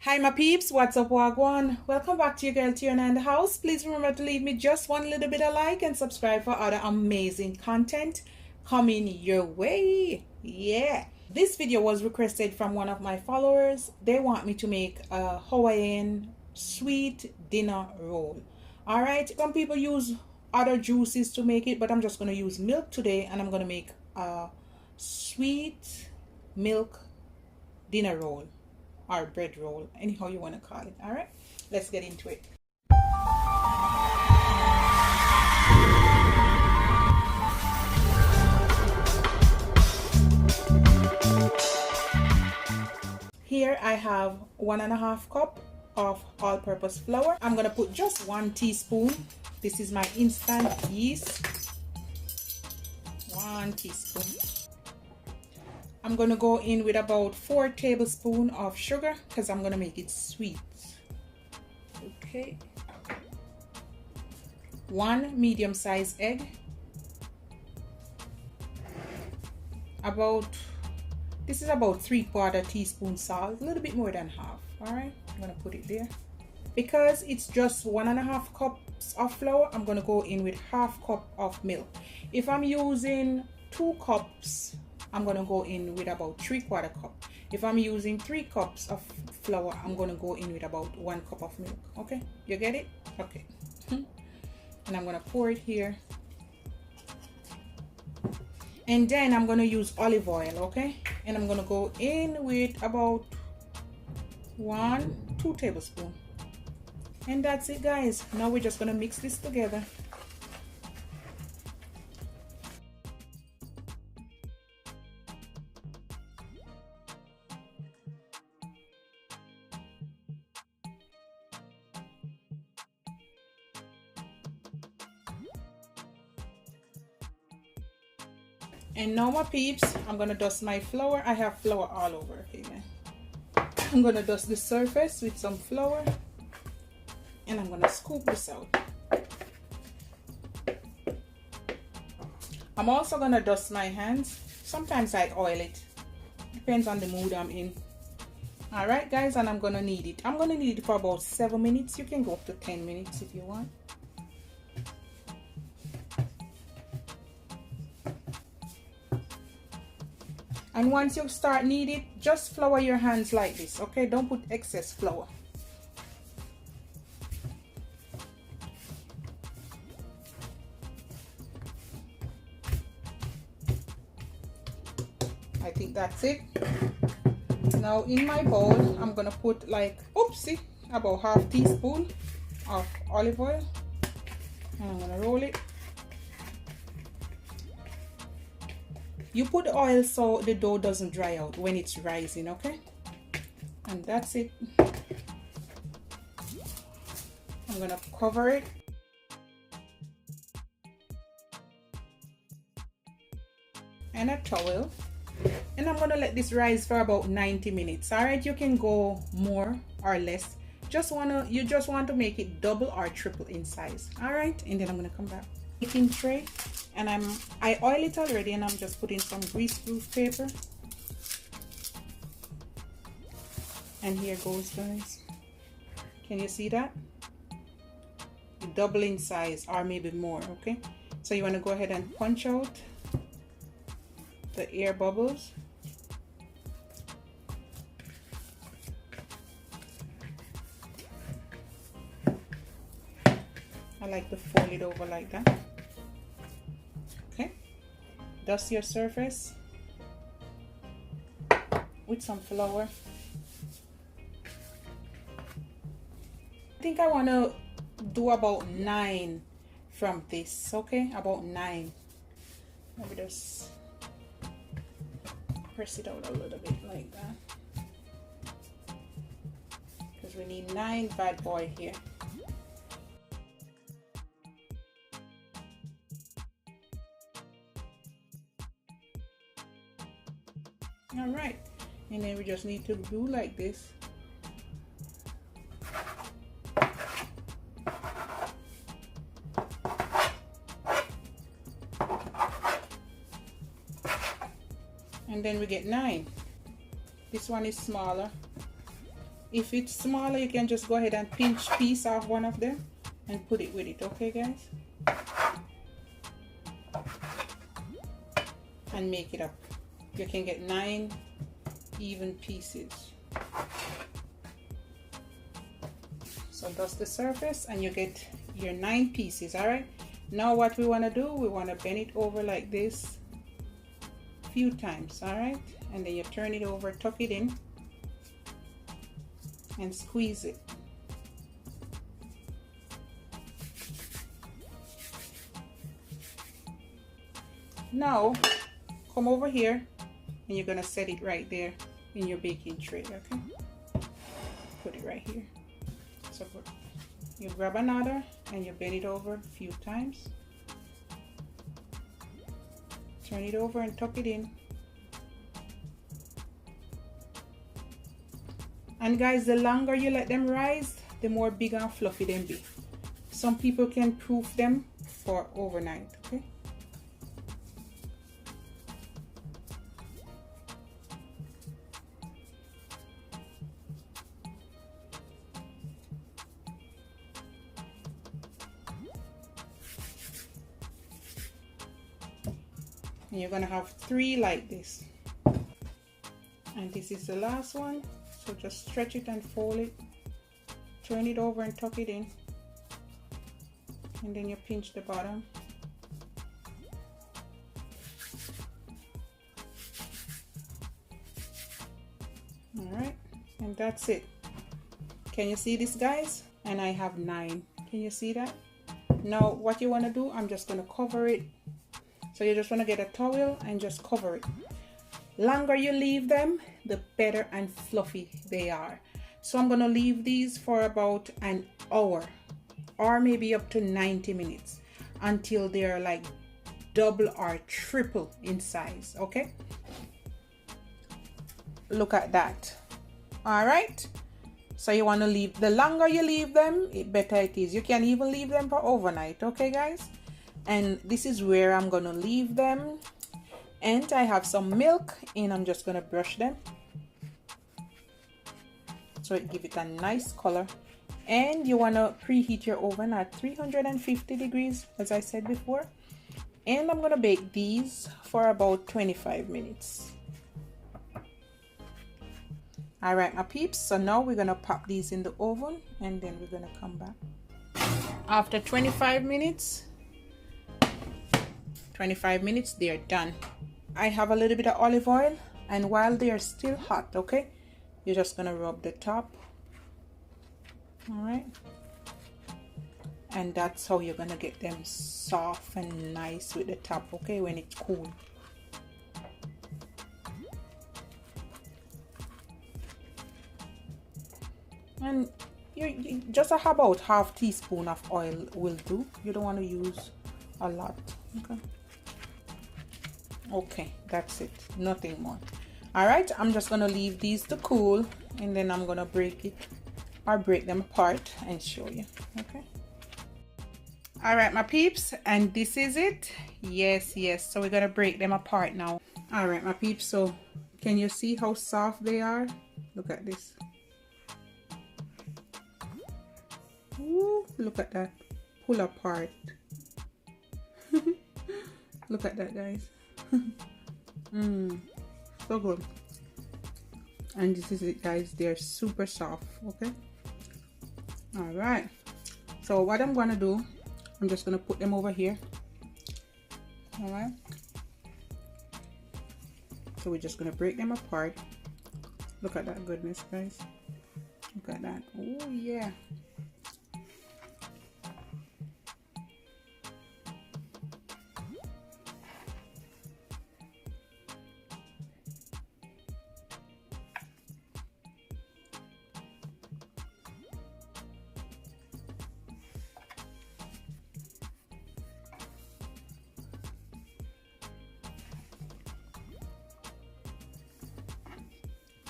Hi my peeps, what's up, wagwan? Welcome back to your girl Tionia in the house. Please remember to leave me just one little bit of like and subscribe for other amazing content coming your way. Yeah. This video was requested from one of my followers. They want me to make a Hawaiian sweet dinner roll. Alright, some people use other juices to make it, but I'm just going to use milk today, and I'm going to make a sweet milk dinner roll or bread roll, anyhow you want to call it. All right, let's get into it. Here I have 1.5 cup of all-purpose flour. I'm gonna put just 1 teaspoon. This is my instant yeast. 1 teaspoon. I'm gonna go in with about 4 tablespoons of sugar because I'm gonna make it sweet. Okay. 1 medium-sized egg. This is about 3/4 teaspoon salt, a little bit more than half. All right, I'm gonna put it there. Because it's just 1.5 cups of flour, I'm gonna go in with 1/2 cup of milk. If I'm using 2 cups, I'm gonna go in with about 3/4 cup. If I'm using 3 cups of flour, I'm gonna go in with about 1 cup of milk. Okay, you get it? Okay. And I'm gonna pour it here. And then I'm gonna use olive oil, okay? And I'm gonna go in with about 1-2 tablespoons. And that's it, guys. Now we're just gonna mix this together. And now my peeps, I'm gonna dust my flour. I have flour all over, okay, man. I'm gonna dust the surface with some flour, and I'm gonna scoop this out. I'm also gonna dust my hands. Sometimes I oil it, depends on the mood I'm in. All right, guys, and I'm gonna knead it. I'm gonna knead it for about 7 minutes. You can go up to 10 minutes if you want. And once you start kneading, just flour your hands like this, okay? Don't put excess flour. I think that's it. Now in my bowl, I'm gonna put like, oopsie, about 1/2 teaspoon of olive oil. And I'm gonna roll it. You put the oil so the dough doesn't dry out when it's rising, okay? And that's it. I'm gonna cover it. And a towel. And I'm gonna let this rise for about 90 minutes. All right, you can go more or less. You just want to make it double or triple in size. All right, and then I'm gonna come back. Baking tray. And I oil it already, and I'm just putting some greaseproof paper. And here goes, guys. Can you see that? Double in size or maybe more, okay? So you want to go ahead and punch out the air bubbles. I like to fold it over like that. Dust your surface with some flour. I think I want to do about 9 from this, okay? About 9. Maybe just press it out a little bit like that, because we need 9 bad boy here. All right, and then we just need to do like this. And then we get 9. This one is smaller. If it's smaller, you can just go ahead and pinch piece off one of them and put it with it, okay guys? And make it up. You can get 9 even pieces. So that's the surface, and you get your 9 pieces. All right, now what we want to do, we want to bend it over like this a few times. All right, and then you turn it over, tuck it in, and squeeze it. Now come over here, and you're gonna set it right there in your baking tray. Okay, put it right here. So you grab another and you bend it over a few times, turn it over and tuck it in. And guys, the longer you let them rise, the more big and fluffy them be. Some people can proof them for overnight. Okay, and you're gonna have 3 like this, and this is the last one. So just stretch it and fold it, turn it over and tuck it in, and then you pinch the bottom. All right, and that's it. Can you see this, guys? And I have 9. Can you see that? Now what you want to do, I'm just going to cover it. So you just want to get a towel and just cover it. Longer you leave them, the better and fluffy they are. So I'm going to leave these for about an hour or maybe up to 90 minutes until they're like double or triple in size. Okay, look at that. All right, so you want to leave, the longer you leave them, the better it is. You can even leave them for overnight. Okay guys, and this is where I'm gonna leave them. And I have some milk, and I'm just gonna brush them so it give it a nice color. And you want to preheat your oven at 350 degrees, as I said before. And I'm gonna bake these for about 25 minutes. All right, my peeps, so now we're gonna pop these in the oven, and then we're gonna come back after 25 minutes. 25 minutes, they're done. I have a little bit of olive oil, and while they are still hot, okay, you're just gonna rub the top. All right, and that's how you're gonna get them soft and nice with the top, okay, when it's cool. And you just about half teaspoon of oil will do. You don't want to use a lot. Okay, that's it, nothing more. All right, I'm just gonna leave these to cool, and then I'm gonna break it or break them apart and show you. Okay, all right my peeps, and this is it. Yes, so we're gonna break them apart now. All right my peeps, so can you see how soft they are? Look at this. Ooh, look at that, pull apart. Look at that, guys. So good. And this is it, guys, they're super soft. Okay, all right, so what I'm gonna do, I'm just gonna put them over here. All right, so we're just gonna break them apart. Look at that goodness, guys. Look at that. Oh yeah.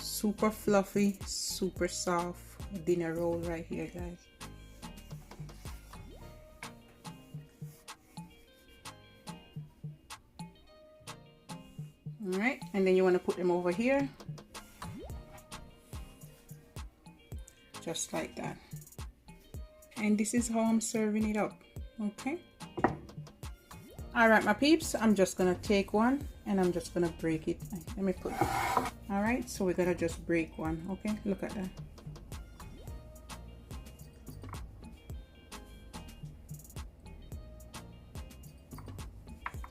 Super fluffy, super soft dinner roll right here, guys. All right, and then you want to put them over here. just like that. And this is how I'm serving it up. Okay. All right, my peeps, I'm just gonna take one and I'm just gonna break it. Let me put it. All right, so we're gonna just break one. Okay, look at that.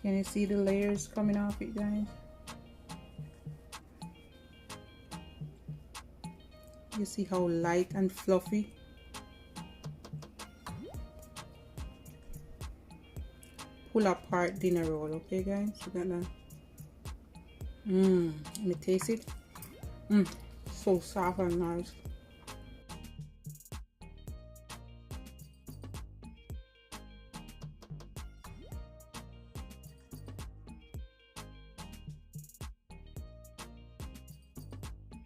Can you see the layers coming off it, guys? You see how light and fluffy? Pull apart dinner roll, okay guys? We're gonna let me taste it. So soft and nice.